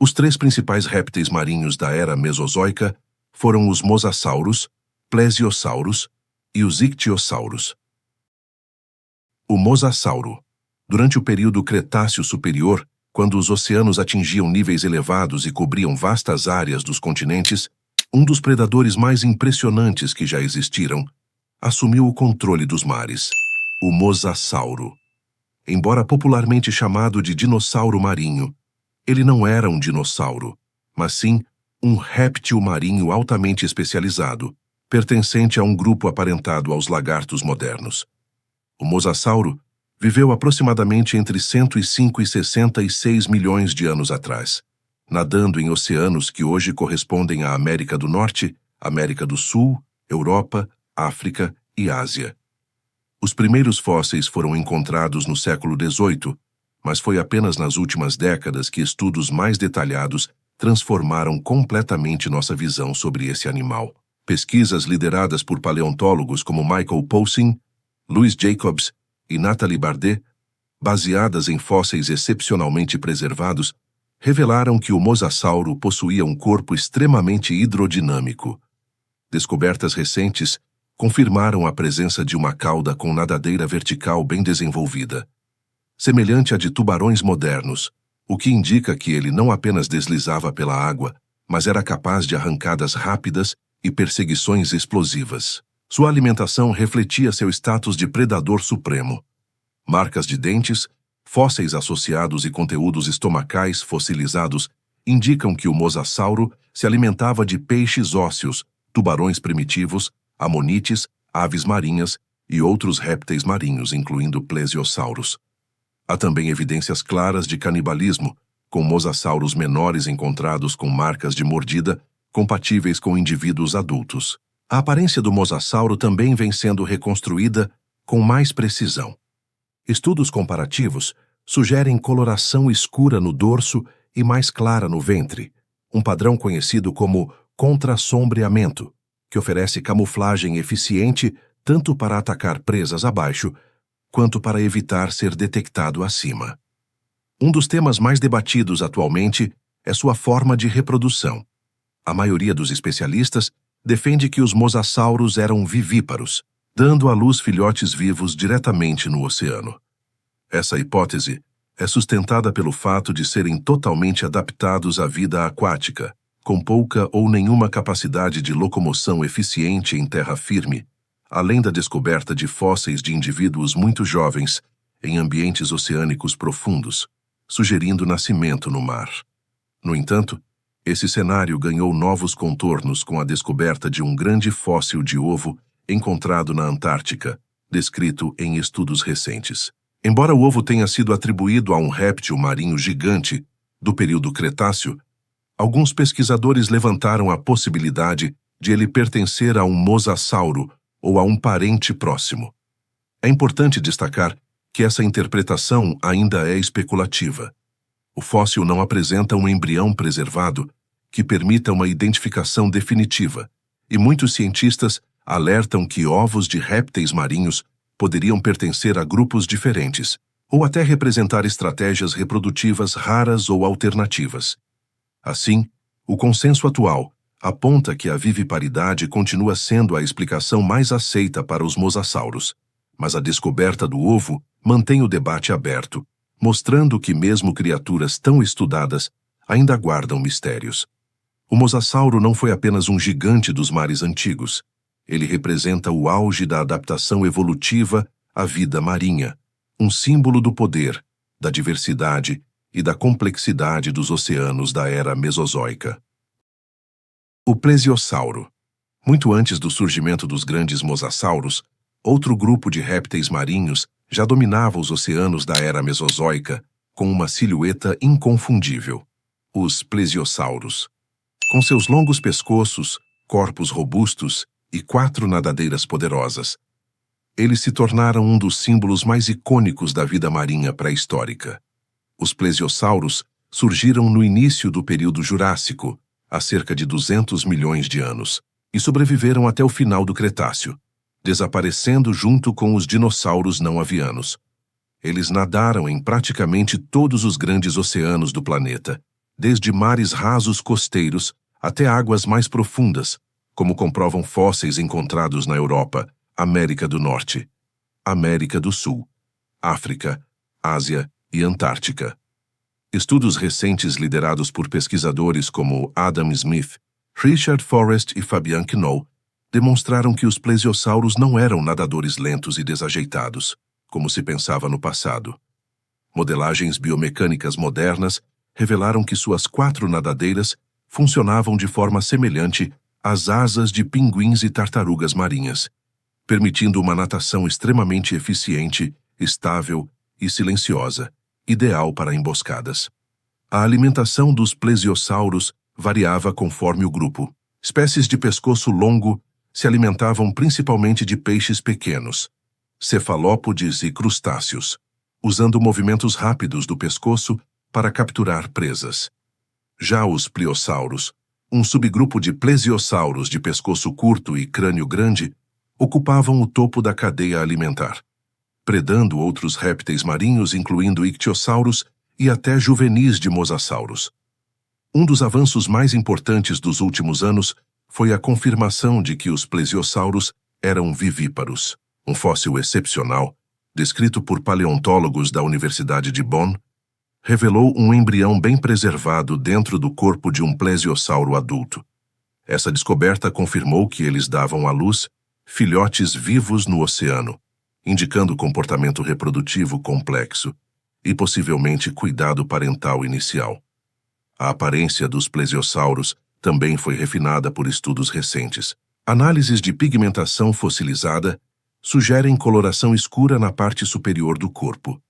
Os três principais répteis marinhos da era Mesozoica foram os mosassauros, plesiosauros e os ictiossauros. O mosassauro. Durante o período Cretáceo Superior, quando os oceanos atingiam níveis elevados e cobriam vastas áreas dos continentes, um dos predadores mais impressionantes que já existiram assumiu o controle dos mares, o mosassauro. Embora popularmente chamado de dinossauro marinho, ele não era um dinossauro, mas sim um réptil marinho altamente especializado, pertencente a um grupo aparentado aos lagartos modernos. O mosassauro viveu aproximadamente entre 105 e 66 milhões de anos atrás, nadando em oceanos que hoje correspondem à América do Norte, América do Sul, Europa, África e Ásia. Os primeiros fósseis foram encontrados no século XVIII, mas foi apenas nas últimas décadas que estudos mais detalhados transformaram completamente nossa visão sobre esse animal. Pesquisas lideradas por paleontólogos como Michael Poulsen, Louis Jacobs e Nathalie Bardet, baseadas em fósseis excepcionalmente preservados, revelaram que o mosassauro possuía um corpo extremamente hidrodinâmico. Descobertas recentes confirmaram a presença de uma cauda com nadadeira vertical bem desenvolvida, semelhante à de tubarões modernos, o que indica que ele não apenas deslizava pela água, mas era capaz de arrancadas rápidas e perseguições explosivas. Sua alimentação refletia seu status de predador supremo. Marcas de dentes, fósseis associados e conteúdos estomacais fossilizados indicam que o mosassauro se alimentava de peixes ósseos, tubarões primitivos, amonites, aves marinhas e outros répteis marinhos, incluindo plesiosauros. Há também evidências claras de canibalismo, com mosassauros menores encontrados com marcas de mordida compatíveis com indivíduos adultos. A aparência do mosassauro também vem sendo reconstruída com mais precisão. Estudos comparativos sugerem coloração escura no dorso e mais clara no ventre, um padrão conhecido como contrassombreamento, que oferece camuflagem eficiente tanto para atacar presas abaixo quanto para evitar ser detectado acima. Um dos temas mais debatidos atualmente é sua forma de reprodução. A maioria dos especialistas defende que os mosassauros eram vivíparos, dando à luz filhotes vivos diretamente no oceano. Essa hipótese é sustentada pelo fato de serem totalmente adaptados à vida aquática, com pouca ou nenhuma capacidade de locomoção eficiente em terra firme, além da descoberta de fósseis de indivíduos muito jovens em ambientes oceânicos profundos, sugerindo nascimento no mar. No entanto, esse cenário ganhou novos contornos com a descoberta de um grande fóssil de ovo encontrado na Antártica, descrito em estudos recentes. Embora o ovo tenha sido atribuído a um réptil marinho gigante do período Cretáceo, alguns pesquisadores levantaram a possibilidade de ele pertencer a um mosassauro ou a um parente próximo. É importante destacar que essa interpretação ainda é especulativa. O fóssil não apresenta um embrião preservado que permita uma identificação definitiva, e muitos cientistas alertam que ovos de répteis marinhos poderiam pertencer a grupos diferentes, ou até representar estratégias reprodutivas raras ou alternativas. Assim, o consenso atual aponta que a viviparidade continua sendo a explicação mais aceita para os mosassauros, mas a descoberta do ovo mantém o debate aberto, mostrando que mesmo criaturas tão estudadas ainda guardam mistérios. O mosassauro não foi apenas um gigante dos mares antigos. Ele representa o auge da adaptação evolutiva à vida marinha, um símbolo do poder, da diversidade e da complexidade dos oceanos da era Mesozoica. O plesiosauro. Muito antes do surgimento dos grandes mosassauros, outro grupo de répteis marinhos já dominava os oceanos da era Mesozoica com uma silhueta inconfundível: os plesiosauros. Com seus longos pescoços, corpos robustos e 4 nadadeiras poderosas, eles se tornaram um dos símbolos mais icônicos da vida marinha pré-histórica. Os plesiosauros surgiram no início do período Jurássico, há cerca de 200 milhões de anos, e sobreviveram até o final do Cretáceo, desaparecendo junto com os dinossauros não avianos. Eles nadaram em praticamente todos os grandes oceanos do planeta, desde mares rasos costeiros até águas mais profundas, como comprovam fósseis encontrados na Europa, América do Norte, América do Sul, África, Ásia e Antártica. Estudos recentes liderados por pesquisadores como Adam Smith, Richard Forrest e Fabian Knoll demonstraram que os plesiosauros não eram nadadores lentos e desajeitados, como se pensava no passado. Modelagens biomecânicas modernas revelaram que suas 4 nadadeiras funcionavam de forma semelhante às asas de pinguins e tartarugas marinhas, permitindo uma natação extremamente eficiente, estável e silenciosa, ideal para emboscadas. A alimentação dos plesiosauros variava conforme o grupo. Espécies de pescoço longo se alimentavam principalmente de peixes pequenos, cefalópodes e crustáceos, usando movimentos rápidos do pescoço para capturar presas. Já os pliosauros, um subgrupo de plesiosauros de pescoço curto e crânio grande, ocupavam o topo da cadeia alimentar, predando outros répteis marinhos, incluindo ictiossauros e até juvenis de mosassauros. Um dos avanços mais importantes dos últimos anos foi a confirmação de que os plesiosauros eram vivíparos. Um fóssil excepcional, descrito por paleontólogos da Universidade de Bonn, revelou um embrião bem preservado dentro do corpo de um plesiosauro adulto. Essa descoberta confirmou que eles davam à luz filhotes vivos no oceano, indicando comportamento reprodutivo complexo e possivelmente cuidado parental inicial. A aparência dos plesiosauros também foi refinada por estudos recentes. Análises de pigmentação fossilizada sugerem coloração escura na parte superior do corpo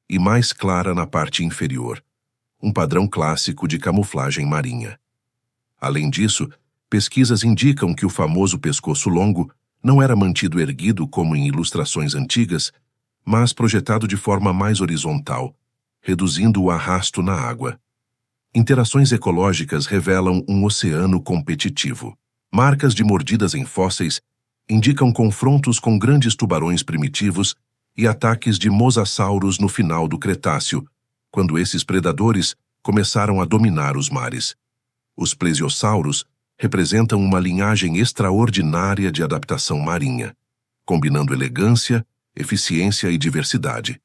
e mais clara na parte inferior, um padrão clássico de camuflagem marinha. Além disso, pesquisas indicam que o famoso pescoço longo não era mantido erguido como em ilustrações antigas, mas projetado de forma mais horizontal, reduzindo o arrasto na água. Interações ecológicas revelam um oceano competitivo. Marcas de mordidas em fósseis indicam confrontos com grandes tubarões primitivos e ataques de mosassauros no final do Cretáceo, quando esses predadores começaram a dominar os mares. Os plesiosauros representam uma linhagem extraordinária de adaptação marinha, combinando elegância, eficiência e diversidade.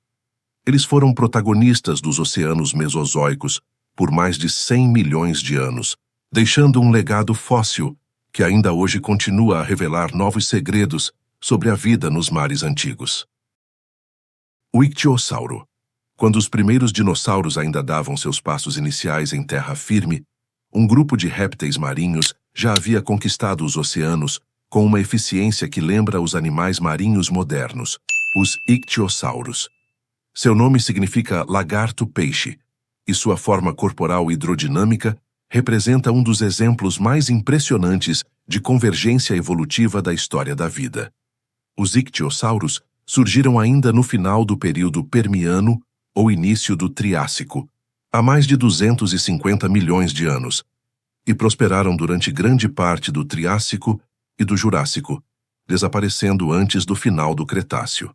Eles foram protagonistas dos oceanos mesozoicos por mais de 100 milhões de anos, deixando um legado fóssil que ainda hoje continua a revelar novos segredos sobre a vida nos mares antigos. O ictiosauro. Quando os primeiros dinossauros ainda davam seus passos iniciais em terra firme, um grupo de répteis marinhos já havia conquistado os oceanos com uma eficiência que lembra os animais marinhos modernos, os ictiossauros. Seu nome significa lagarto-peixe, e sua forma corporal hidrodinâmica representa um dos exemplos mais impressionantes de convergência evolutiva da história da vida. Os ictiossauros surgiram ainda no final do período Permiano ou início do Triássico, há mais de 250 milhões de anos, e prosperaram durante grande parte do Triássico e do Jurássico, desaparecendo antes do final do Cretáceo.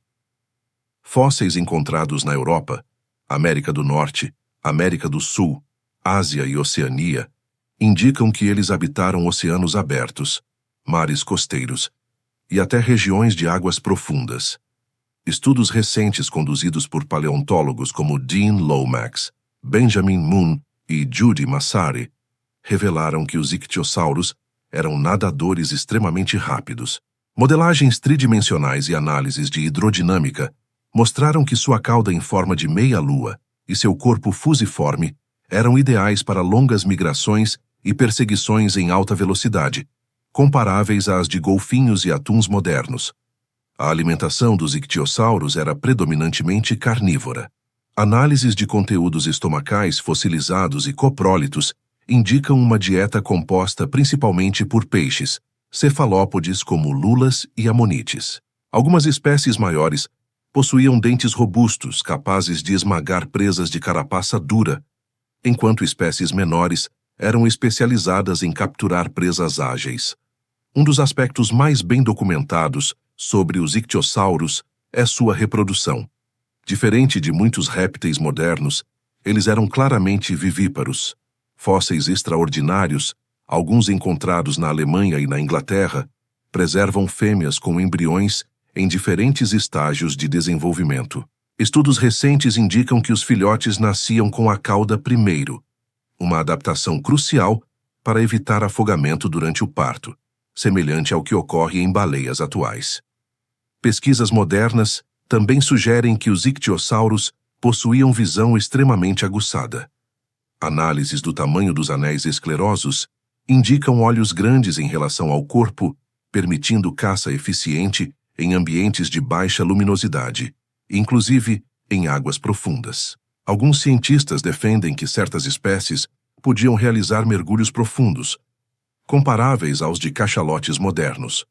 Fósseis encontrados na Europa, América do Norte, América do Sul, Ásia e Oceania indicam que eles habitaram oceanos abertos, mares costeiros e até regiões de águas profundas. Estudos recentes conduzidos por paleontólogos como Dean Lomax, Benjamin Moon e Judy Massari revelaram que os ictiossauros eram nadadores extremamente rápidos. Modelagens tridimensionais e análises de hidrodinâmica mostraram que sua cauda em forma de meia-lua e seu corpo fusiforme eram ideais para longas migrações e perseguições em alta velocidade, comparáveis às de golfinhos e atuns modernos. A alimentação dos ictiossauros era predominantemente carnívora. Análises de conteúdos estomacais fossilizados e coprólitos indicam uma dieta composta principalmente por peixes, cefalópodes como lulas e amonites. Algumas espécies maiores possuíam dentes robustos capazes de esmagar presas de carapaça dura, enquanto espécies menores eram especializadas em capturar presas ágeis. Um dos aspectos mais bem documentados sobre os ictiossauros é sua reprodução. Diferente de muitos répteis modernos, eles eram claramente vivíparos, Fósseis extraordinários, alguns encontrados na Alemanha e na Inglaterra, preservam fêmeas com embriões em diferentes estágios de desenvolvimento. Estudos recentes indicam que os filhotes nasciam com a cauda primeiro, uma adaptação crucial para evitar afogamento durante o parto, semelhante ao que ocorre em baleias atuais. Pesquisas modernas também sugerem que os ictiossauros possuíam visão extremamente aguçada. Análises do tamanho dos anéis esclerosos indicam olhos grandes em relação ao corpo, permitindo caça eficiente em ambientes de baixa luminosidade, inclusive em águas profundas. Alguns cientistas defendem que certas espécies podiam realizar mergulhos profundos, comparáveis aos de cachalotes modernos.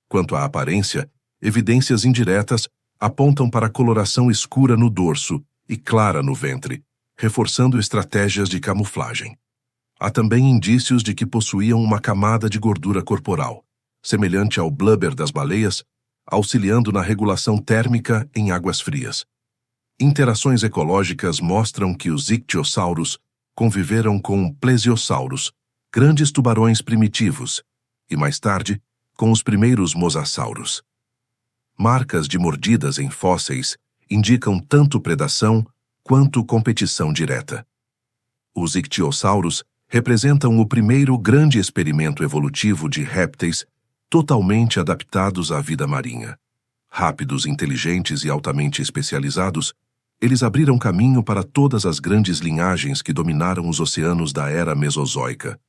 Quanto à aparência, evidências indiretas apontam para a coloração escura no dorso e clara no ventre, reforçando estratégias de camuflagem. Há também indícios de que possuíam uma camada de gordura corporal, semelhante ao blubber das baleias, auxiliando na regulação térmica em águas frias. Interações ecológicas mostram que os ictiossauros conviveram com plesiosauros, grandes tubarões primitivos, e mais tarde, com os primeiros mosassauros. Marcas de mordidas em fósseis indicam tanto predação quanto competição direta. Os ictiossauros representam o primeiro grande experimento evolutivo de répteis totalmente adaptados à vida marinha. Rápidos, inteligentes e altamente especializados, eles abriram caminho para todas as grandes linhagens que dominaram os oceanos da era Mesozoica.